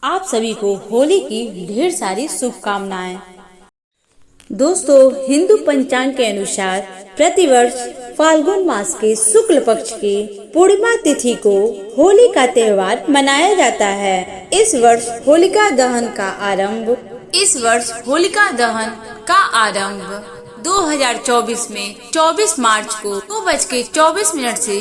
आप सभी को होली की ढेर सारी शुभकामनाएं। दोस्तों, हिंदू पंचांग के अनुसार प्रतिवर्ष फाल्गुन मास के शुक्ल पक्ष की पूर्णिमा तिथि को होली का त्योहार मनाया जाता है। इस वर्ष होलिका दहन का आरंभ 2024 में 24 मार्च को 2:24 से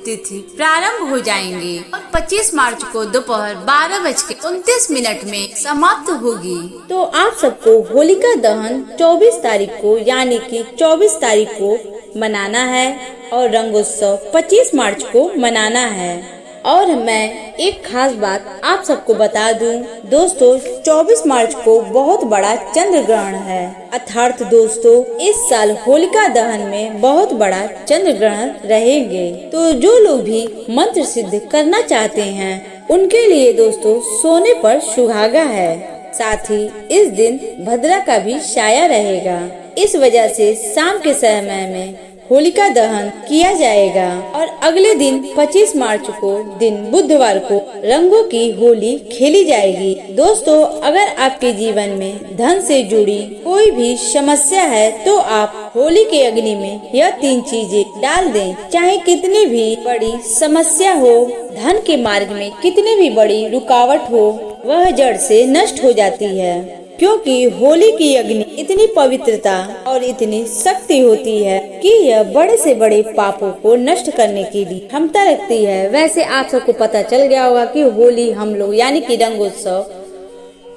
तिथि प्रारंभ हो जाएंगे और 25 मार्च को दोपहर 12:29 में समाप्त होगी। तो आप सबको होलिका दहन 24 तारीख को यानी कि 24 तारीख को मनाना है और रंगोत्सव 25 मार्च को मनाना है। और मैं एक खास बात आप सबको बता दूं, दोस्तों 24 मार्च को बहुत बड़ा चंद्र ग्रहण है। अर्थात दोस्तों, इस साल होलिका दहन में बहुत बड़ा चंद्र ग्रहण रहेंगे। तो जो लोग भी मंत्र सिद्ध करना चाहते हैं उनके लिए दोस्तों सोने पर सुहागा है। साथ ही इस दिन भद्रा का भी छाया रहेगा। इस वजह से शाम के समय में होलिका दहन किया जाएगा और अगले दिन 25 मार्च को दिन बुधवार को रंगों की होली खेली जाएगी। दोस्तों, अगर आपके जीवन में धन से जुड़ी कोई भी समस्या है तो आप होली के अग्नि में यह 3 चीजें डाल दें। चाहे कितनी भी बड़ी समस्या हो, धन के मार्ग में कितनी भी बड़ी रुकावट हो, वह जड़ से नष्ट हो जाती है। क्योंकि होली की अग्नि इतनी पवित्रता और इतनी शक्ति होती है कि यह बड़े से बड़े पापों को नष्ट करने की भी क्षमता रखती है। वैसे आप सबको पता चल गया होगा कि होली हम लोग यानी कि रंगोत्सव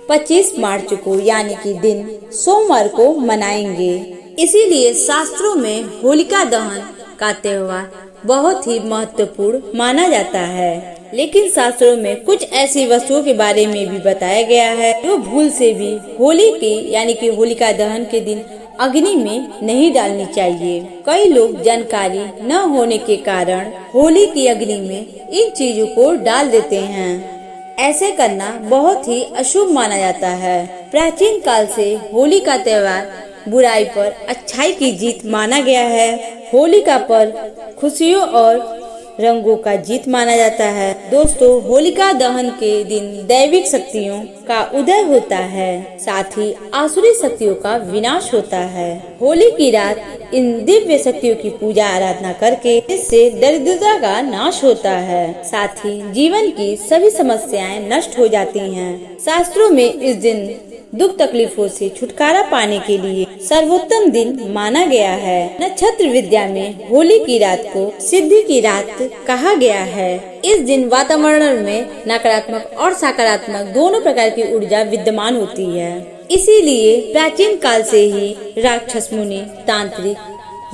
25 मार्च को यानी कि दिन सोमवार को मनाएंगे। इसीलिए शास्त्रों में होलिका दहन का त्योहार बहुत ही महत्वपूर्ण माना जाता है। लेकिन शास्त्रों में कुछ ऐसी वस्तुओं के बारे में भी बताया गया है जो भूल से भी होली के यानी कि होलिका दहन के दिन अग्नि में नहीं डालनी चाहिए। कई लोग जानकारी न होने के कारण होली की अग्नि में इन चीजों को डाल देते हैं। ऐसे करना बहुत ही अशुभ माना जाता है। प्राचीन काल से होली का त्योहार बुराई पर अच्छाई की जीत माना गया है। होली का पर्व खुशियों और रंगों का जीत माना जाता है। दोस्तों, होलिका दहन के दिन दैविक शक्तियों का उदय होता है, साथ ही आसुरी शक्तियों का विनाश होता है। होली की रात इन दिव्य शक्तियों की पूजा आराधना करके इससे दरिद्रता का नाश होता है, साथ ही जीवन की सभी समस्याएं नष्ट हो जाती हैं। शास्त्रों में इस दिन दुख तकलीफों से छुटकारा पाने के लिए सर्वोत्तम दिन माना गया है। नक्षत्र विद्या में होली की रात को सिद्धि की रात कहा गया है। इस दिन वातावरण में नकारात्मक और सकारात्मक दोनों प्रकार की ऊर्जा विद्यमान होती है। इसीलिए प्राचीन काल से ही राक्षस मुनि, तांत्रिक,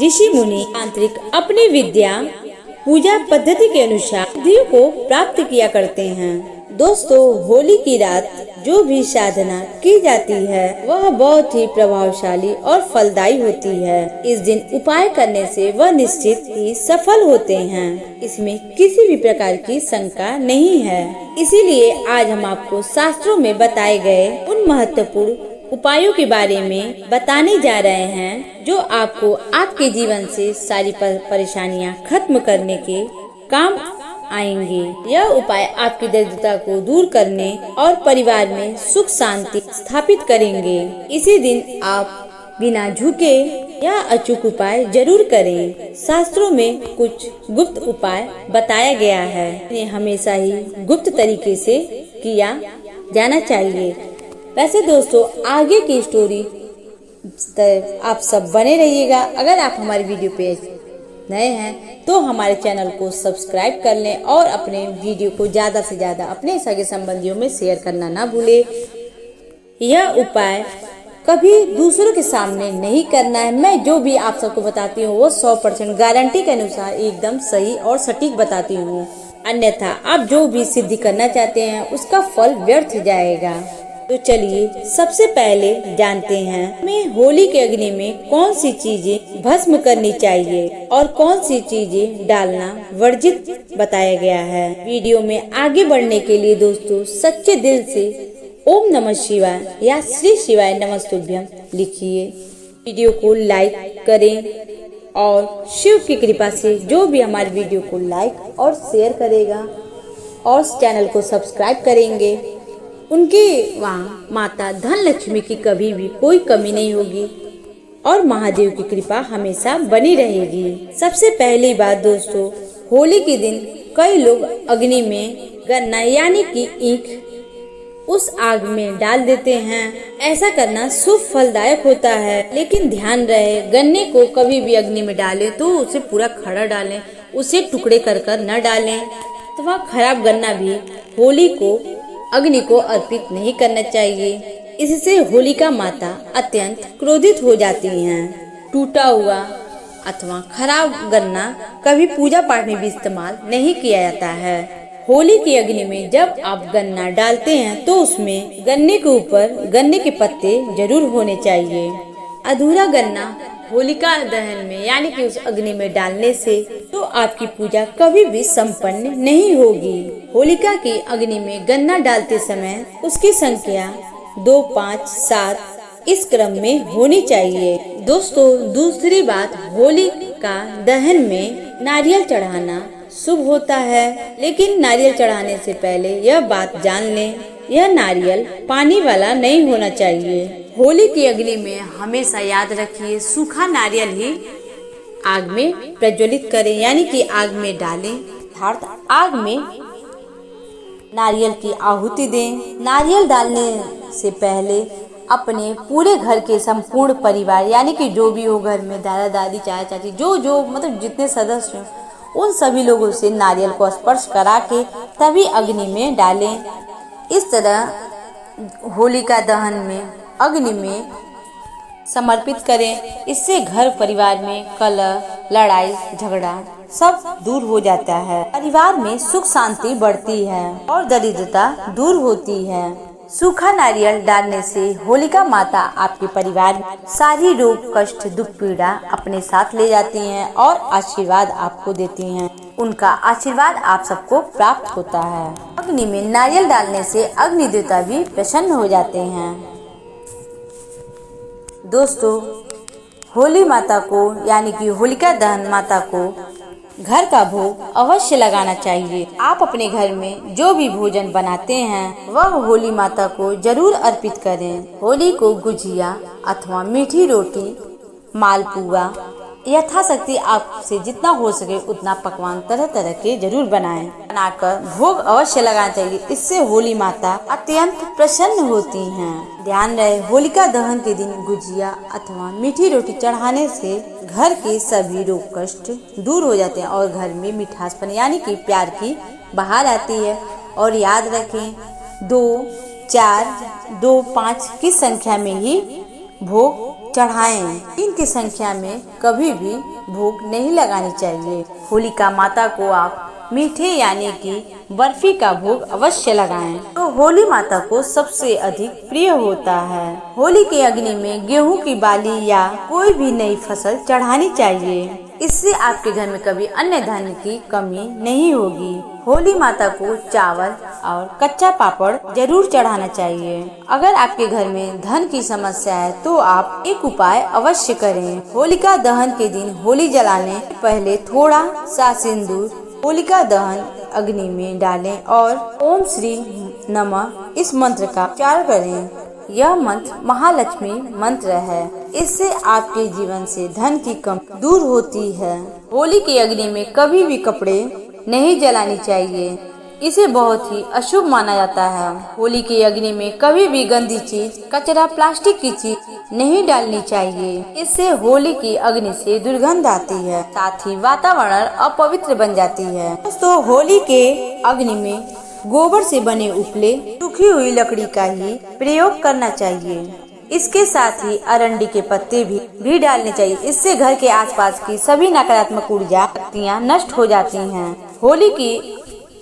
ऋषि मुनि, तांत्रिक अपनी विद्या पूजा पद्धति के अनुसार सिद्धियों को प्राप्त किया करते हैं। दोस्तों, होली की रात जो भी साधना की जाती है वह बहुत ही प्रभावशाली और फलदायी होती है। इस दिन उपाय करने से वह निश्चित ही सफल होते हैं। इसमें किसी भी प्रकार की शंका नहीं है। इसीलिए आज हम आपको शास्त्रों में बताए गए उन महत्वपूर्ण उपायों के बारे में बताने जा रहे हैं जो आपको आपके जीवन से सारी परेशानियां खत्म करने के काम आएंगे। यह उपाय आपकी दरिद्रता को दूर करने और परिवार में सुख शांति स्थापित करेंगे। इसी दिन आप बिना झुके यह अचूक उपाय जरूर करें। शास्त्रों में कुछ गुप्त उपाय बताया गया है, इन्हें हमेशा ही गुप्त तरीके से किया जाना चाहिए। वैसे दोस्तों, आगे की स्टोरी आप सब बने रहिएगा। अगर आप हमारी वीडियो पे नए हैं तो हमारे चैनल को सब्सक्राइब कर लें और अपने वीडियो को ज्यादा से ज्यादा अपने सगे संबंधियों में शेयर करना ना भूले। यह उपाय कभी दूसरों के सामने नहीं करना है। मैं जो भी आप सबको बताती हूँ वो 100% गारंटी के अनुसार एकदम सही और सटीक बताती हूँ। अन्यथा आप जो भी सिद्धि करना चाहते हैं उसका फल व्यर्थ जाएगा। तो चलिए सबसे पहले जानते हैं हमें होली के अग्नि में कौन सी चीजें भस्म करनी चाहिए और कौन सी चीजें डालना वर्जित बताया गया है। वीडियो में आगे बढ़ने के लिए दोस्तों सच्चे दिल से ओम नमः शिवाय या श्री शिवाय नमस्तुभ्यम लिखिए। वीडियो को लाइक करें और शिव की कृपा से जो भी हमारे वीडियो को लाइक और शेयर करेगा और चैनल को सब्सक्राइब करेंगे उनके वहाँ माता धन लक्ष्मी की कभी भी कोई कमी नहीं होगी और महादेव की कृपा हमेशा बनी रहेगी। सबसे पहली बात दोस्तों, होली के दिन कई लोग अग्नि में गन्ना यानी कि ईख उस आग में डाल देते हैं। ऐसा करना शुभ फलदायक होता है, लेकिन ध्यान रहे गन्ने को कभी भी अग्नि में डालें तो उसे पूरा खड़ा डालें, उसे टुकड़े कर कर न डालें। तो वह खराब गन्ना भी होली को अग्नि को अर्पित नहीं करना चाहिए। इससे होलिका माता अत्यंत क्रोधित हो जाती हैं। टूटा हुआ अथवा खराब गन्ना कभी पूजा पाठ में भी इस्तेमाल नहीं किया जाता है। होली की अग्नि में जब आप गन्ना डालते हैं तो उसमें गन्ने के ऊपर गन्ने के पत्ते जरूर होने चाहिए। अधूरा गन्ना होलिका दहन में यानी कि उस अग्नि में डालने से तो आपकी पूजा कभी भी संपन्न नहीं होगी। होलिका की अग्नि में गन्ना डालते समय उसकी संख्या 2, 5, 7 इस क्रम में होनी चाहिए। दोस्तों दूसरी बात, होलिका दहन में नारियल चढ़ाना शुभ होता है, लेकिन नारियल चढ़ाने से पहले यह बात जान लें, यह नारियल पानी वाला नहीं होना चाहिए। होली की अग्नि में हमेशा याद रखिए सूखा नारियल ही आग में प्रज्वलित करें यानी कि आग में डालें, अर्थात आग में नारियल की आहुति दें। नारियल डालने से पहले अपने पूरे घर के संपूर्ण परिवार यानी कि जो भी हो घर में दादा दादी चाचा चाची जो मतलब जितने सदस्य हो उन सभी लोगों से नारियल को स्पर्श करा के तभी अग्नि में डालें। इस तरह होलिका दहन में अग्नि में समर्पित करें। इससे घर परिवार में कलह, लड़ाई झगड़ा सब दूर हो जाता है। परिवार में सुख शांति बढ़ती है और दरिद्रता दूर होती है। सूखा नारियल डालने से होलिका माता आपके परिवार में सारी रोग कष्ट दुख पीड़ा अपने साथ ले जाती हैं और आशीर्वाद आपको देती हैं। उनका आशीर्वाद आप सबको प्राप्त होता है। अग्नि में नारियल डालने से अग्नि देवता भी प्रसन्न हो जाते हैं। दोस्तों होली माता को यानी कि होलिका दहन माता को घर का भोग अवश्य लगाना चाहिए। आप अपने घर में जो भी भोजन बनाते हैं वह होली माता को जरूर अर्पित करें। होली को गुजिया अथवा मीठी रोटी, मालपुआ यथाशक्ति आपसे जितना हो सके उतना पकवान तरह तरह के जरूर बनाकर भोग अवश्य लगाना चाहिए। इससे होली माता अत्यंत प्रसन्न होती हैं। ध्यान रहे होलिका दहन के दिन गुजिया अथवा मीठी रोटी चढ़ाने से घर के सभी रोग कष्ट दूर हो जाते हैं और घर में मिठासपन यानी कि प्यार की बहार आती है। और याद रखें 2, 4, 2, 5 की संख्या में ही भोग चढ़ाएं। 3 की संख्या में कभी भी भोग नहीं लगानी चाहिए। होलिका माता को आप मीठे यानी कि बर्फी का भोग अवश्य लगाएं। तो होली माता को सबसे अधिक प्रिय होता है। होली के अग्नि में गेहूं की बाली या कोई भी नई फसल चढ़ानी चाहिए। इससे आपके घर में कभी अन्य धन की कमी नहीं होगी। होली माता को चावल और कच्चा पापड़ जरूर चढ़ाना चाहिए। अगर आपके घर में धन की समस्या है तो आप एक उपाय अवश्य करें। होलिका दहन के दिन होली जलाने पहले थोड़ा सा सिंदूर होलिका दहन अग्नि में डालें और ओम श्री नमः इस मंत्र का उच्चारण करें। यह मंत्र महालक्ष्मी मंत्र है। इससे आपके जीवन से धन की कमी दूर होती है। होली की अग्नि में कभी भी कपड़े नहीं जलानी चाहिए, इसे बहुत ही अशुभ माना जाता है। होली की अग्नि में कभी भी गंदी चीज, कचरा, प्लास्टिक की चीज नहीं डालनी चाहिए। इससे होली की अग्नि से दुर्गंध आती है, साथ ही वातावरण अपवित्र बन जाती है। दोस्तों होली के अग्नि में गोबर से बने उपले, सूखी हुई लकड़ी का ही प्रयोग करना चाहिए। इसके साथ ही अरंडी के पत्ते भी डालने चाहिए। इससे घर के आसपास की सभी नकारात्मक ऊर्जा शक्तियाँ नष्ट हो जाती हैं। होली की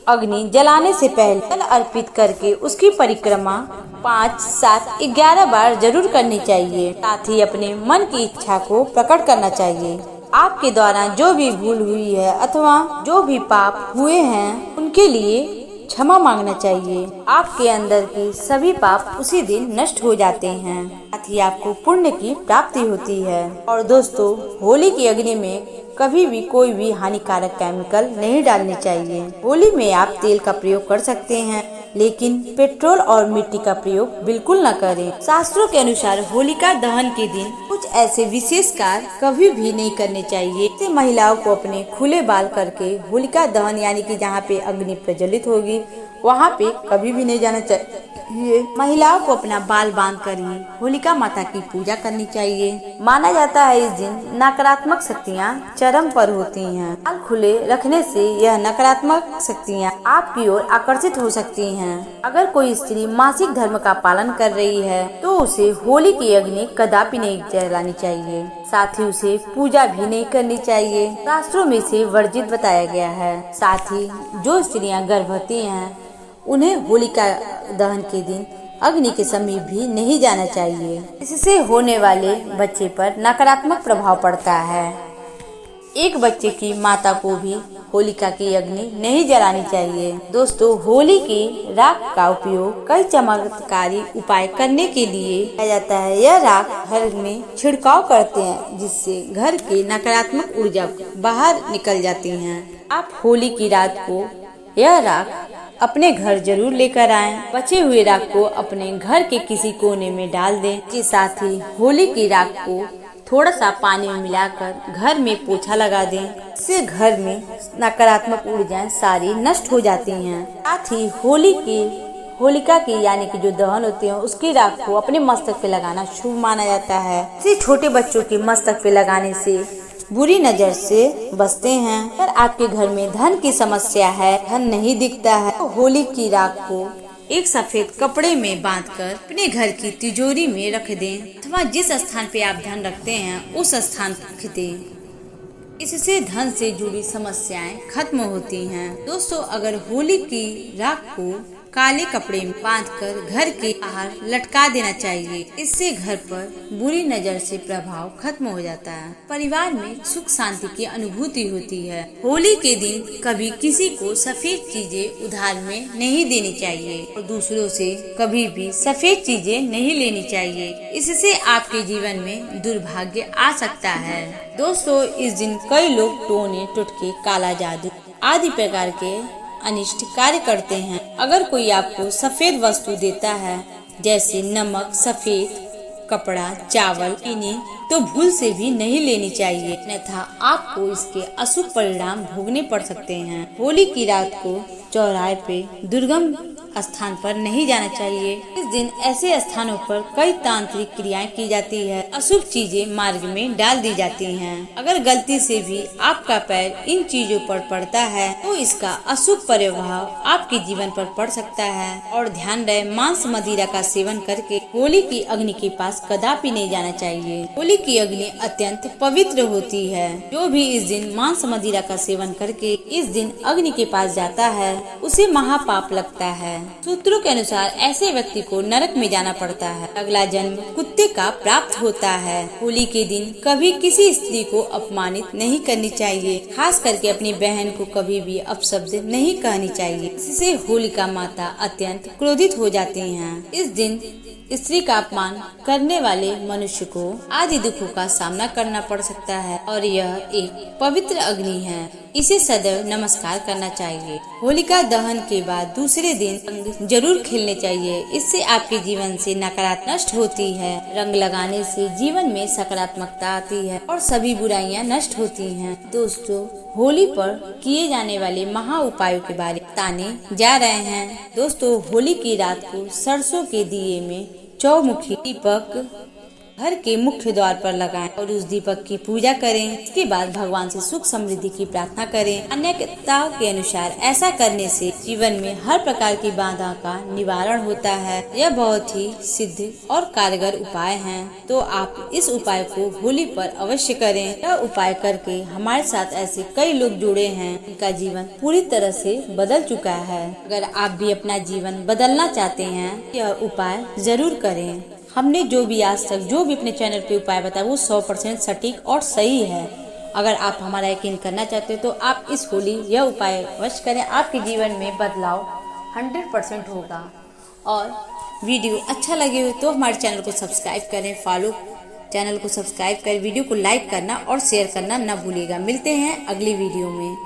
अग्नि जलाने से पहले जल अर्पित करके उसकी परिक्रमा 5, 7, 11 बार जरूर करनी चाहिए। साथ ही अपने मन की इच्छा को प्रकट करना चाहिए। आपके द्वारा जो भी भूल हुई है अथवा जो भी पाप हुए हैं उनके लिए क्षमा मांगना चाहिए। आपके अंदर के सभी पाप उसी दिन नष्ट हो जाते हैं। साथ ही आपको पुण्य की प्राप्ति होती है। और दोस्तों होली की अग्नि में कभी भी कोई भी हानिकारक केमिकल नहीं डालने चाहिए। होली में आप तेल का प्रयोग कर सकते हैं, लेकिन पेट्रोल और मिट्टी का प्रयोग बिल्कुल न करें। शास्त्रों के अनुसार होलिका दहन के दिन कुछ ऐसे विशेष कार्य कभी भी नहीं करने चाहिए। जैसे महिलाओं को अपने खुले बाल करके होलिका दहन यानी कि जहाँ पे अग्नि प्रज्वलित होगी वहाँ पे कभी भी नहीं जाना चाहिए। महिलाओं को अपना बाल बांध कर ही होलिका माता की पूजा करनी चाहिए। माना जाता है इस दिन नकारात्मक शक्तियाँ चरम पर होती हैं। बाल खुले रखने से यह नकारात्मक शक्तियाँ आपकी ओर आकर्षित हो सकती हैं। अगर कोई स्त्री मासिक धर्म का पालन कर रही है तो उसे होली की अग्नि कदापि नहीं जलानी चाहिए, साथ ही उसे पूजा भी नहीं करनी चाहिए। शास्त्रों में इसे वर्जित बताया गया है। साथ ही जो स्त्रियां गर्भवती हैं उन्हें होलिका दहन के दिन अग्नि के समीप भी नहीं जाना चाहिए। इससे होने वाले बच्चे पर नकारात्मक प्रभाव पड़ता है। एक बच्चे की माता को भी होलिका की अग्नि नहीं जलानी चाहिए। दोस्तों, होली की राख का उपयोग कई चमत्कारी उपाय करने के लिए किया जाता है। यह राख घर में छिड़काव करते हैं जिससे घर की नकारात्मक ऊर्जा बाहर निकल जाती है। आप होली की रात को यह राख अपने घर जरूर लेकर आएं। बचे हुए राख को अपने घर के किसी कोने में डाल दें। के साथ ही होली की राख को थोड़ा सा पानी में मिलाकर घर में पोछा लगा दें। इससे घर में नकारात्मक ऊर्जाएं सारी नष्ट हो जाती हैं। साथ ही होलिका की यानी कि जो दहन होती है उसकी राख को अपने मस्तक पे लगाना शुभ माना जाता है। इसे छोटे बच्चों के मस्तक पे लगाने से बुरी नजर से बचते हैं। अगर आपके घर में धन की समस्या है, धन नहीं दिखता है, तो होली की राख को एक सफेद कपड़े में बांधकर अपने घर की तिजोरी में रख दें अथवा जिस स्थान पे आप धन रखते हैं उस स्थान पर रख दें। इससे धन से जुड़ी समस्याएं खत्म होती हैं। दोस्तों, अगर होली की राख को काले कपड़े में बांधकर घर के बाहर लटका देना चाहिए। इससे घर पर बुरी नजर से प्रभाव खत्म हो जाता है। परिवार में सुख शांति की अनुभूति होती है। होली के दिन कभी किसी को सफेद चीजें उधार में नहीं देनी चाहिए और दूसरों से कभी भी सफेद चीजें नहीं लेनी चाहिए। इससे आपके जीवन में दुर्भाग्य आ सकता है। दोस्तों, इस दिन कई लोग टोने, टुटके, काला जादू आदि प्रकार के अनिष्ट कार्य करते हैं। अगर कोई आपको सफेद वस्तु देता है जैसे नमक, सफेद कपड़ा, चावल, चीनी, तो भूल से भी नहीं लेनी चाहिए, अन्यथा आपको इसके अशुभ परिणाम भोगने पड़ सकते हैं। होली की रात को चौराहे पे दुर्गम स्थान पर नहीं जाना चाहिए। इस दिन ऐसे स्थानों पर कई तांत्रिक क्रियाएं की जाती है। अशुभ चीजें मार्ग में डाल दी जाती हैं। अगर गलती से भी आपका पैर इन चीजों पर पड़ता है तो इसका अशुभ प्रभाव आपके जीवन पर पड़ सकता है। और ध्यान रहे, मांस मदिरा का सेवन करके होली की अग्नि के पास कदापि नहीं जाना चाहिए। होली की अग्नि अत्यंत पवित्र होती है। जो भी इस दिन मांस मदिरा का सेवन करके इस दिन अग्नि के पास जाता है उसे महापाप लगता है। सूत्रों के अनुसार ऐसे व्यक्ति को नरक में जाना पड़ता है। अगला जन्म कुत्ते का प्राप्त होता है। होली के दिन कभी किसी स्त्री को अपमानित नहीं करनी चाहिए, खास करके अपनी बहन को कभी भी अपशब्द नहीं कहनी चाहिए। इससे होलिका माता अत्यंत क्रोधित हो जाती हैं। इस दिन स्त्री का अपमान करने वाले मनुष्य को आदि दुखों का सामना करना पड़ सकता है और यह एक पवित्र अग्नि है, इसे सदैव नमस्कार करना चाहिए। होलिका दहन के बाद दूसरे दिन रंग जरूर खेलने चाहिए, इससे आपके जीवन से नकारात्मकता नष्ट होती है। रंग लगाने से जीवन में सकारात्मकता आती है और सभी बुराइयां नष्ट होती हैं। दोस्तों, होली पर किए जाने वाले महा उपायों के बारे में बताने जा रहे हैं। दोस्तों, होली की रात को सरसों के दिए में चौमुखी दीपक घर के मुख्य द्वार पर लगाएं और उस दीपक की पूजा करें। इसके बाद भगवान से सुख समृद्धि की प्रार्थना करें। मान्यताओं के अनुसार ऐसा करने से जीवन में हर प्रकार की बाधा का निवारण होता है। यह बहुत ही सिद्ध और कारगर उपाय है, तो आप इस उपाय को होली पर अवश्य करें। यह उपाय करके हमारे साथ ऐसे कई लोग जुड़े हैं जिनका जीवन पूरी तरह से बदल चुका है। अगर आप भी अपना जीवन बदलना चाहते हैं, यह उपाय जरूर करें। हमने जो भी आज तक जो भी अपने चैनल पे उपाय बताया वो 100% सटीक और सही है। अगर आप हमारा यकीन करना चाहते हो तो आप इस होली यह उपाय अवश्य करें। आपके जीवन में बदलाव 100% होगा। और वीडियो अच्छा लगे हो तो हमारे चैनल को सब्सक्राइब करें, चैनल को सब्सक्राइब करें, वीडियो को लाइक करना और शेयर करना न भूलिएगा। मिलते हैं अगली वीडियो में।